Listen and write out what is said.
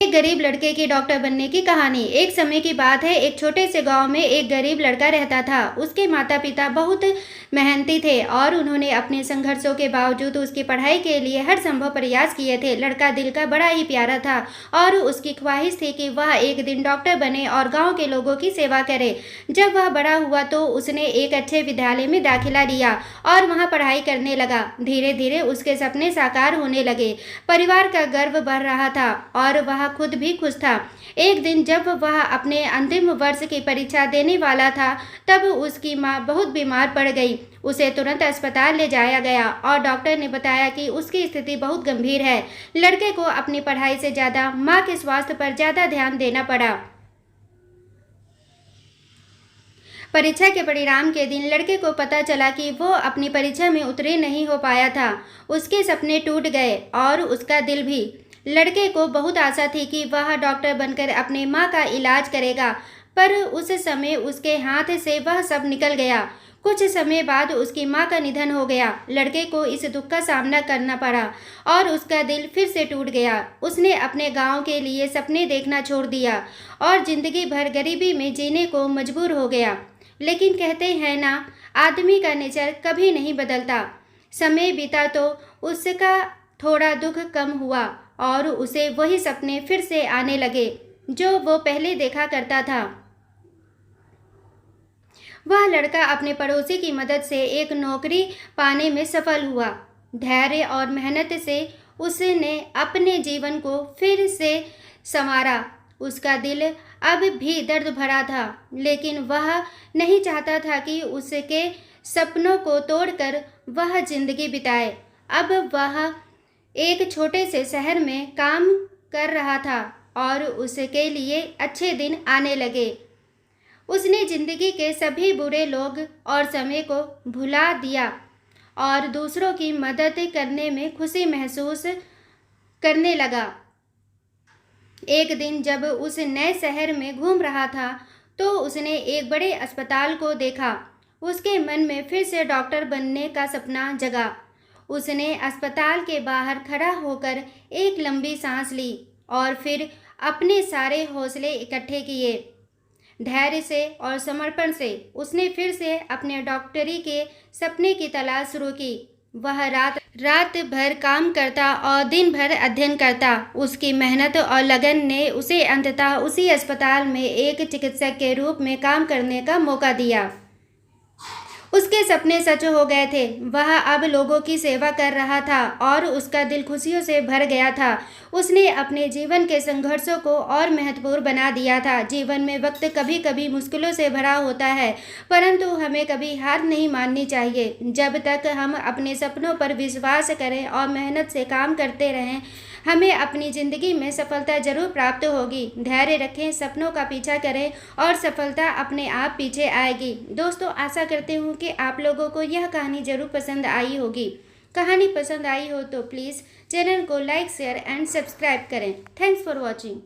एक गरीब लड़के की डॉक्टर बनने की कहानी। एक समय की बात है, एक छोटे से गांव में एक गरीब लड़का रहता था। उसके माता पिता बहुत मेहनती थे और उन्होंने अपने संघर्षों के बावजूद उसकी पढ़ाई के लिए हर संभव प्रयास किए थे। लड़का दिल का बड़ा ही प्यारा था और उसकी ख्वाहिश थी कि वह एक दिन डॉक्टर बने और गाँव के लोगों की सेवा करे। जब वह बड़ा हुआ तो उसने एक अच्छे विद्यालय में दाखिला लिया और वहाँ पढ़ाई करने लगा। धीरे धीरे उसके सपने साकार होने लगे। परिवार का गर्व बढ़ रहा था और वह खुद भी खुश था। एक दिन जब वह अपने अंतिम वर्ष की परीक्षा देने वाला था, तब उसकी माँ बहुत बीमार पड़ गई। उसे तुरंत अस्पताल ले जाया गया और डॉक्टर ने बताया कि उसकी स्थिति बहुत गंभीर है। लड़के को अपनी पढ़ाई से ज़्यादा माँ के स्वास्थ्य पर ज़्यादा ध्यान देना पड़ा। परीक्षा के परिणाम के दिन लड़के को पता चला कि वो अपनी परीक्षा में उत्तीर्ण नहीं हो पाया था। उसके सपने टूट गए और उसका दिल भी। लड़के को बहुत आशा थी कि वह डॉक्टर बनकर अपने माँ का इलाज करेगा, पर उस समय उसके हाथ से वह सब निकल गया। कुछ समय बाद उसकी माँ का निधन हो गया। लड़के को इस दुख का सामना करना पड़ा और उसका दिल फिर से टूट गया। उसने अपने गांव के लिए सपने देखना छोड़ दिया और जिंदगी भर गरीबी में जीने को मजबूर हो गया। लेकिन कहते हैं ना, आदमी का नेचर कभी नहीं बदलता। समय बीता तो उसका थोड़ा दुख कम हुआ और उसे वही सपने फिर से आने लगे जो वो पहले देखा करता था। वह लड़का अपने पड़ोसी की मदद से एक नौकरी पाने में सफल हुआ। धैर्य और मेहनत से उसने अपने जीवन को फिर से संवारा। उसका दिल अब भी दर्द भरा था, लेकिन वह नहीं चाहता था कि उसके सपनों को तोड़कर वह जिंदगी बिताए। अब वह एक छोटे से शहर में काम कर रहा था और उसके लिए अच्छे दिन आने लगे। उसने जिंदगी के सभी बुरे लोग और समय को भुला दिया और दूसरों की मदद करने में खुशी महसूस करने लगा। एक दिन जब उस नए शहर में घूम रहा था, तो उसने एक बड़े अस्पताल को देखा। उसके मन में फिर से डॉक्टर बनने का सपना जगा। उसने अस्पताल के बाहर खड़ा होकर एक लंबी सांस ली और फिर अपने सारे हौसले इकट्ठे किए। धैर्य से और समर्पण से उसने फिर से अपने डॉक्टरी के सपने की तलाश शुरू की। वह रात भर काम करता और दिन भर अध्ययन करता। उसकी मेहनत और लगन ने उसे अंततः उसी अस्पताल में एक चिकित्सक के रूप में काम करने का मौका दिया। उसके सपने सच हो गए थे। वह अब लोगों की सेवा कर रहा था और उसका दिल खुशियों से भर गया था। उसने अपने जीवन के संघर्षों को और महत्वपूर्ण बना दिया था। जीवन में वक्त कभी कभी मुश्किलों से भरा होता है, परंतु हमें कभी हार नहीं माननी चाहिए। जब तक हम अपने सपनों पर विश्वास करें और मेहनत से काम करते रहें, हमें अपनी ज़िंदगी में सफलता जरूर प्राप्त होगी। धैर्य रखें, सपनों का पीछा करें और सफलता अपने आप पीछे आएगी। दोस्तों, आशा करती हूँ कि आप लोगों को यह कहानी जरूर पसंद आई होगी। कहानी पसंद आई हो तो प्लीज़ चैनल को लाइक, शेयर एंड सब्सक्राइब करें। Thanks for watching.